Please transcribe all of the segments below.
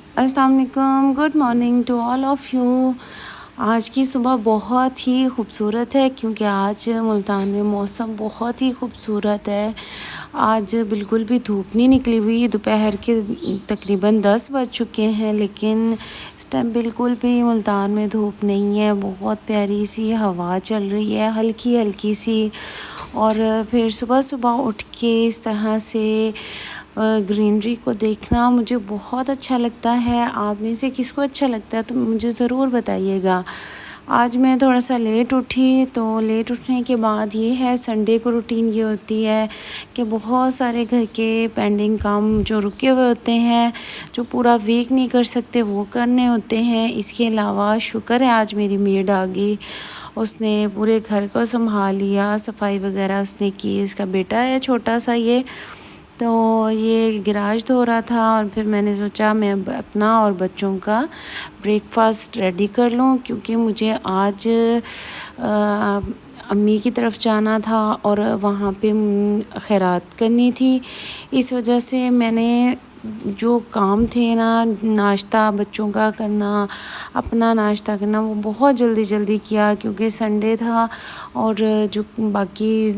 अस्सलाम वालेकुम, good morning to all of you. आज की सुबह बहुत ही खूबसूरत है क्योंकि आज मुल्तान में मौसम बहुत ही खूबसूरत है। आज बिल्कुल भी धूप नहीं निकली हुई, दोपहर के तकरीबन 10 बज चुके हैं, लेकिन इस टाइम बिल्कुल भी मुल्तान में धूप नहीं है। बहुत प्यारी सी हवा चल रही है, हल्की हल्की सी। और फिर सुबह सुबह उठ के इस तरह से ग्रीनरी को देखना मुझे बहुत अच्छा लगता है। आप में से किसको अच्छा लगता है तो मुझे ज़रूर बताइएगा। आज मैं थोड़ा सा लेट उठी, तो लेट उठने के बाद ये है, संडे को रूटीन ये होती है कि बहुत सारे घर के पेंडिंग काम जो रुके हुए होते हैं, जो पूरा वीक नहीं कर सकते, वो करने होते हैं। इसके अलावा शुक्र है आज मेरी मेड आ गई, उसने पूरे घर को संभाल लिया, सफाई वगैरह उसने की। इसका बेटा है छोटा सा ये, तो ये गैराज धो रहा था और फिर मैंने सोचा मैं अपना और बच्चों का ब्रेकफास्ट रेडी कर लूँ, क्योंकि मुझे आज अम्मी की तरफ जाना था और वहाँ पे खैरात करनी थी। इस वजह से मैंने जो काम थे ना, नाश्ता बच्चों का करना, अपना नाश्ता करना, वो बहुत जल्दी जल्दी किया क्योंकि संडे था और जो बाकी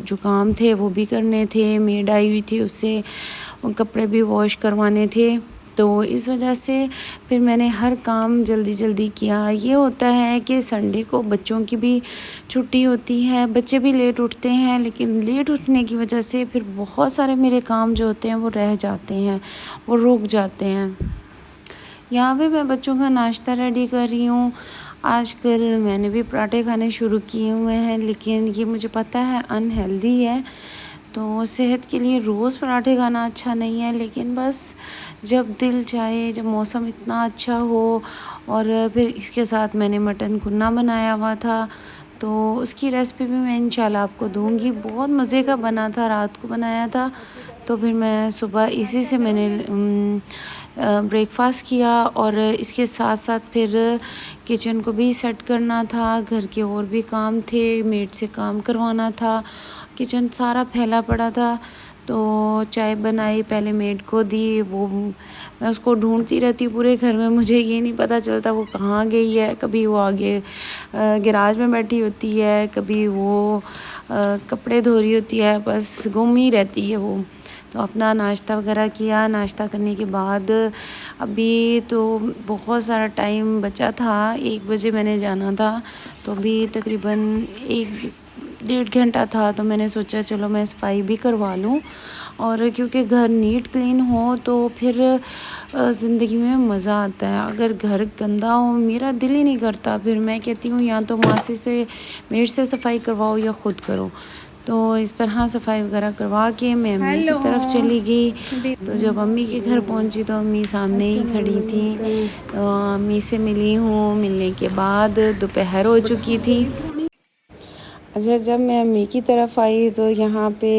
जो काम थे वो भी करने थे। मेड आई हुई थी, उससे कपड़े भी वॉश करवाने थे, तो इस वजह से फिर मैंने हर काम जल्दी जल्दी किया। ये होता है कि संडे को बच्चों की भी छुट्टी होती है, बच्चे भी लेट उठते हैं, लेकिन लेट उठने की वजह से फिर बहुत सारे मेरे काम जो होते हैं वो रह जाते हैं, वो रुक जाते हैं। यहाँ पे मैं बच्चों का नाश्ता रेडी कर रही हूँ। आजकल मैंने भी पराठे खाने शुरू किए हुए हैं, लेकिन ये मुझे पता है अनहेल्दी है, तो सेहत के लिए रोज़ पराठे खाना अच्छा नहीं है। लेकिन बस जब दिल चाहे, जब मौसम इतना अच्छा हो। और फिर इसके साथ मैंने मटन कुन्ना बनाया हुआ था, तो उसकी रेसिपी भी मैं इंशाल्लाह आपको दूंगी। बहुत मज़े का बना था, रात को बनाया था, तो फिर मैं सुबह इसी से मैंने ब्रेकफास्ट किया। और इसके साथ साथ फिर किचन को भी सेट करना था, घर के और भी काम थे, मेड से काम करवाना था, किचन सारा फैला पड़ा था। तो चाय बनाई, पहले मेड को दी, वो मैं उसको ढूंढती रहती हूँ पूरे घर में, मुझे ये नहीं पता चलता वो कहाँ गई है। कभी वो आगे गैराज में बैठी होती है, कभी वो कपड़े धो रही होती है, बस गुम ही रहती है वो। तो अपना नाश्ता वगैरह किया, नाश्ता करने के बाद अभी तो बहुत सारा टाइम बचा था, 1 बजे मैंने जाना था, तो अभी तकरीबन 1-1.5 घंटा था, तो मैंने सोचा चलो मैं सफाई भी करवा लूँ। और क्योंकि घर नीट क्लीन हो तो फिर ज़िंदगी में मज़ा आता है। अगर घर गंदा हो, मेरा दिल ही नहीं करता, फिर मैं कहती हूँ या तो मासी से, मेड से सफाई करवाओ या ख़ुद करो। तो इस तरह सफाई वगैरह करवा के मैं अम्मी की तरफ चली गई। तो जब अम्मी के घर पहुंची तो अम्मी सामने ही खड़ी थी, तो अम्मी से मिली हूँ। मिलने के बाद दोपहर हो चुकी थी। अच्छा, जब मैं अम्मी की तरफ आई तो यहाँ पे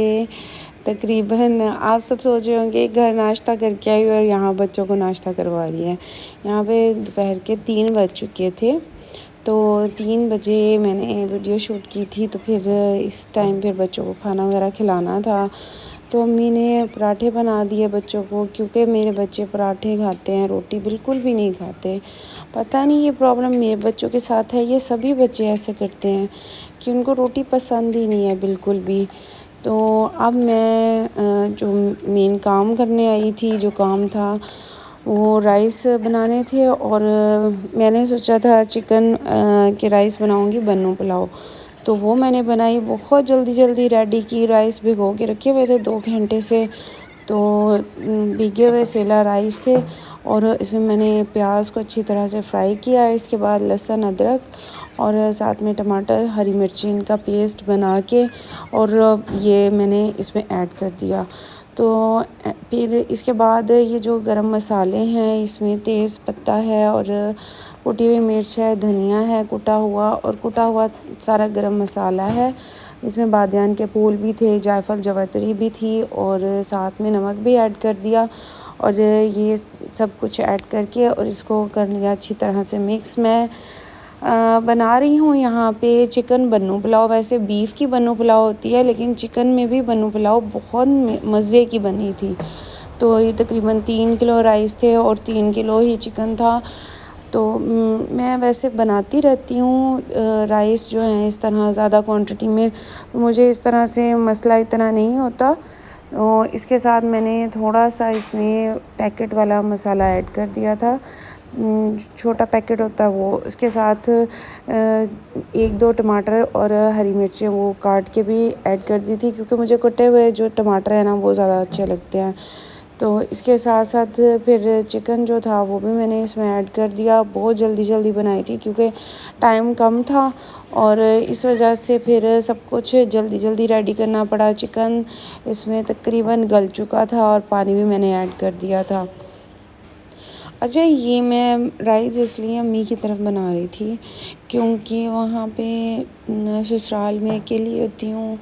तकरीबन आप सब सोच रहे होंगे घर नाश्ता करके आई और यहाँ बच्चों को नाश्ता करवा रही है। यहाँ पे दोपहर के 3 बज चुके थे, तो 3 बजे मैंने वीडियो शूट की थी, तो फिर इस टाइम फिर बच्चों को खाना वगैरह खिलाना था। तो अम्मी ने पराठे बना दिए बच्चों को, क्योंकि मेरे बच्चे पराठे खाते हैं, रोटी बिल्कुल भी नहीं खाते। पता नहीं ये प्रॉब्लम मेरे बच्चों के साथ है, ये सभी बच्चे ऐसे करते हैं कि उनको रोटी पसंद ही नहीं है बिल्कुल भी। तो अब मैं जो मेन काम करने आई थी, जो काम था वो राइस बनाने थे, और मैंने सोचा था चिकन के राइस बनाऊंगी, बन्नू पुलाव। तो वो मैंने बनाई, बहुत जल्दी जल्दी रेडी की। राइस भिगो के रखे हुए थे 2 घंटे से, तो भीगे हुए सेला राइस थे, और इसमें मैंने प्याज को अच्छी तरह से फ्राई किया। इसके बाद लहसुन, अदरक और साथ में टमाटर, हरी मिर्ची, इनका पेस्ट बना के और ये मैंने इसमें ऐड कर दिया। तो फिर इसके बाद ये जो गरम मसाले हैं, इसमें तेज़ पत्ता है और कुटी हुई मिर्च है, धनिया है कुटा हुआ, और कुटा हुआ सारा गरम मसाला है। इसमें बादियान के फूल भी थे, जायफल जवैत्री भी थी, और साथ में नमक भी ऐड कर दिया। और ये सब कुछ ऐड करके और इसको कर लिया अच्छी तरह से मिक्स। मैं बना रही हूँ यहाँ पे चिकन बन्नू पुलाव। वैसे बीफ की बन्नू पुलाव होती है, लेकिन चिकन में भी बन्नू पुलाव बहुत मज़े की बनी थी। तो ये तकरीबन 3 किलो राइस थे और 3 किलो ही चिकन था। तो मैं वैसे बनाती रहती हूँ राइस जो हैं इस तरह ज़्यादा क्वांटिटी में, मुझे इस तरह से मसला इतना नहीं होता। इसके साथ मैंने थोड़ा सा इसमें पैकेट वाला मसाला ऐड कर दिया था, छोटा पैकेट होता है वो। इसके साथ 1-2 टमाटर और हरी मिर्चें वो काट के भी ऐड कर दी थी, क्योंकि मुझे कटे हुए जो टमाटर हैं ना वो ज़्यादा अच्छे लगते हैं। तो इसके साथ साथ फिर चिकन जो था वो भी मैंने इसमें ऐड कर दिया। बहुत जल्दी बनाई थी क्योंकि टाइम कम था, और इस वजह से फिर सब कुछ जल्दी रेडी करना पड़ा। चिकन इसमें तकरीबन गल चुका था और पानी भी मैंने ऐड कर दिया था। अच्छा, ये मैं राइस इसलिए अम्मी की तरफ बना रही थी क्योंकि वहाँ पे ससुराल में अकेली होती हूँ,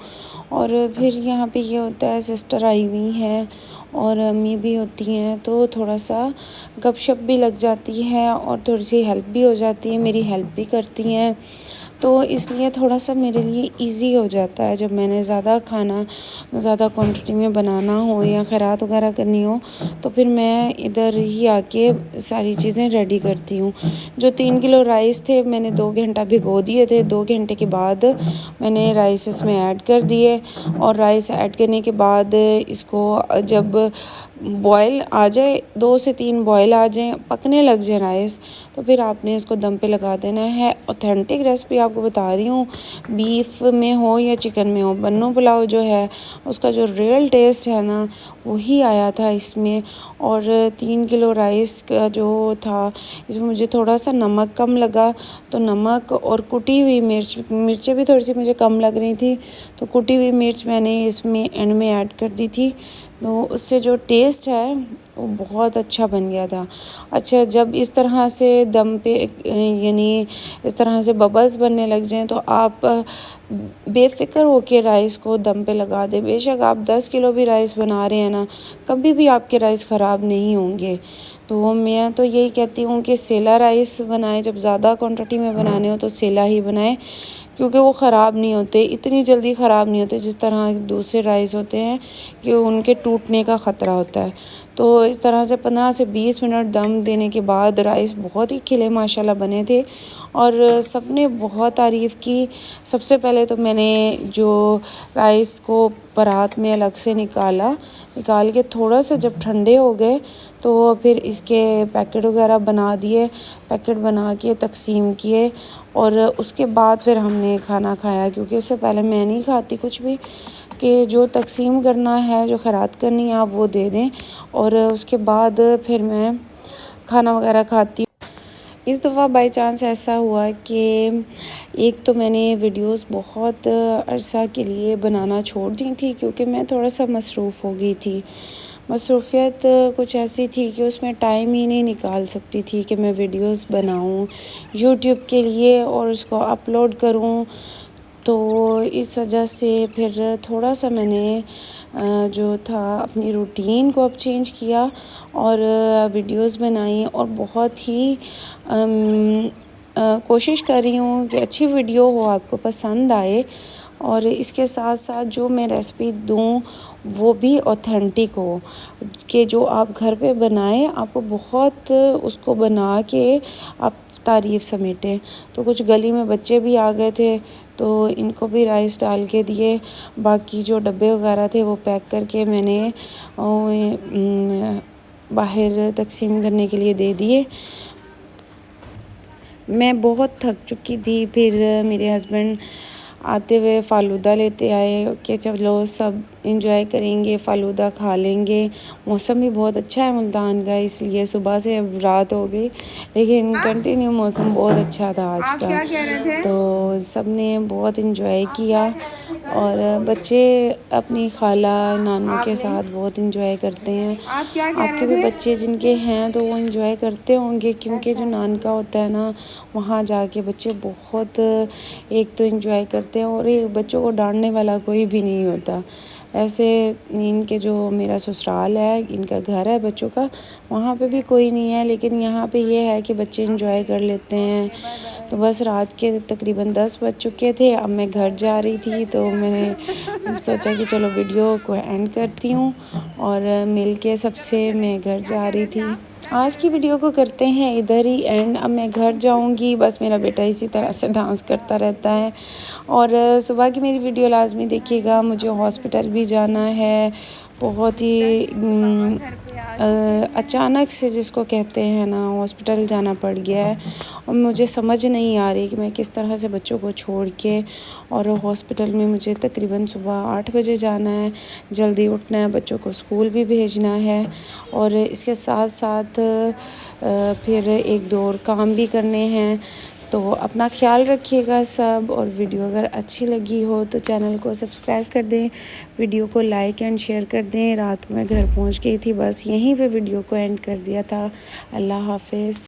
और फिर यहाँ पे ये होता है सिस्टर आई हुई हैं और अम्मी भी होती हैं, तो थोड़ा सा गपशप भी लग जाती है और थोड़ी सी हेल्प भी हो जाती है, मेरी हेल्प भी करती हैं। तो इसलिए थोड़ा सा मेरे लिए इजी हो जाता है जब मैंने ज़्यादा खाना ज़्यादा क्वांटिटी में बनाना हो या खैरात वगैरह करनी हो, तो फिर मैं इधर ही आके सारी चीज़ें रेडी करती हूँ। जो 3 किलो राइस थे मैंने 2 घंटा भिगो दिए थे। 2 घंटे के बाद मैंने राइस इसमें ऐड कर दिए, और राइस ऐड करने के बाद इसको जब बॉयल आ जाए, 2 से 3 बॉयल आ जाएँ, पकने लग जाए राइस, तो फिर आपने इसको दम पे लगा देना है। ऑथेंटिक रेसिपी आपको बता रही हूँ, बीफ में हो या चिकन में हो, बन्नू पुलाव जो है उसका जो रियल टेस्ट है ना वही आया था इसमें। और 3 किलो राइस का जो था इसमें मुझे थोड़ा सा नमक कम लगा, तो नमक और कुटी हुई मिर्चें भी थोड़ी सी मुझे कम लग रही थी, तो कुटी हुई मिर्च मैंने इसमें एंड में ऐड कर दी थी। तो उससे जो टेस्ट है वो बहुत अच्छा बन गया था। अच्छा, जब इस तरह से दम पे यानी इस तरह से बबल्स बनने लग जाएं तो आप बेफ़िक्र होके राइस को दम पे लगा दें। बेशक आप 10 किलो भी राइस बना रहे हैं ना, कभी भी आपके राइस ख़राब नहीं होंगे। तो मैं तो यही कहती हूँ कि सेला राइस बनाएं, जब ज़्यादा क्वांटिटी में बनाने हो तो सेला ही बनाएं, क्योंकि वो ख़राब नहीं होते, इतनी जल्दी ख़राब नहीं होते जिस तरह दूसरे राइस होते हैं कि उनके टूटने का ख़तरा होता है। तो इस तरह से 15 से 20 मिनट दम देने के बाद राइस बहुत ही खिले माशाल्लाह बने थे, और सबने बहुत तारीफ़ की। सबसे पहले तो मैंने जो राइस को परात में अलग से निकाल के थोड़ा सा जब ठंडे हो गए तो फिर इसके पैकेट वगैरह बना दिए, पैकेट बना के तकसीम किए, और उसके बाद फिर हमने खाना खाया, क्योंकि उससे पहले मैं नहीं खाती कुछ भी, कि जो तकसीम करना है, जो खैरात करनी है आप वो दे दें, और उसके बाद फिर मैं खाना वगैरह खाती। इस दफ़ा बाय चांस ऐसा हुआ कि एक तो मैंने वीडियोस बहुत अरसा के लिए बनाना छोड़ दी थी, क्योंकि मैं थोड़ा सा मसरूफ़ हो गई थी। मसरूफ़ियत कुछ ऐसी थी कि उसमें टाइम ही नहीं निकाल सकती थी कि मैं वीडियोस बनाऊं यूट्यूब के लिए और उसको अपलोड करूं। तो इस वजह से फिर थोड़ा सा मैंने जो था अपनी रूटीन को अब चेंज किया और वीडियोस बनाई, और बहुत ही कोशिश कर रही हूँ कि अच्छी वीडियो हो, आपको पसंद आए, और इसके साथ साथ जो मैं रेसिपी दूँ वो भी ऑथेंटिक हो, कि जो आप घर पे बनाएं आपको बहुत उसको बना के आप तारीफ़ समेटें। तो कुछ गली में बच्चे भी आ गए थे, तो इनको भी राइस डाल के दिए। बाकी जो डब्बे वगैरह थे वो पैक करके मैंने बाहर तकसीम करने के लिए दे दिए। मैं बहुत थक चुकी थी, फिर मेरे हस्बैंड आते हुए फ़ालूदा लेते आए कि चलो सब इंजॉय करेंगे, फ़ालूदा खा लेंगे। मौसम भी बहुत अच्छा है मुल्तान का, इसलिए सुबह से अब रात हो गई, लेकिन कंटिन्यू मौसम बहुत अच्छा था आज का। तो सब ने बहुत इंजॉय किया, और बच्चे अपनी खाला नानों के साथ बहुत इंजॉय करते हैं। आपके भी बच्चे जिनके हैं तो वो इंजॉय करते होंगे, क्योंकि जो नानका होता है ना वहाँ जाके बच्चे बहुत एक तो इंजॉय करते हैं, और एक बच्चों को डांटने वाला कोई भी नहीं होता। ऐसे इनके जो मेरा ससुराल है, इनका घर है बच्चों का, वहाँ पे भी कोई नहीं है, लेकिन यहाँ पे ये है कि बच्चे इंजॉय कर लेते हैं। तो बस रात के तकरीबन 10 बज चुके थे। अब मैं घर जा रही थी तो मैंने सोचा कि चलो वीडियो को एंड करती हूँ और मिल के सबसे मैं घर जा रही थी। आज की वीडियो को करते हैं इधर ही एंड। अब मैं घर जाऊंगी, बस मेरा बेटा इसी तरह से डांस करता रहता है। और सुबह की मेरी वीडियो लाजमी देखिएगा। मुझे हॉस्पिटल भी जाना है, बहुत ही अचानक से जिसको कहते हैं ना, हॉस्पिटल जाना पड़ गया है और मुझे समझ नहीं आ रही कि मैं किस तरह से बच्चों को छोड़ के, और हॉस्पिटल में मुझे तकरीबन सुबह 8 बजे जाना है, जल्दी उठना है, बच्चों को स्कूल भी भेजना है और इसके साथ साथ फिर एक दो और काम भी करने हैं। तो अपना ख्याल रखिएगा सब, और वीडियो अगर अच्छी लगी हो तो चैनल को सब्सक्राइब कर दें, वीडियो को लाइक एंड शेयर कर दें। रात को मैं घर पहुंच गई थी, बस यहीं पे वीडियो को एंड कर दिया था। अल्लाह हाफ़िज़।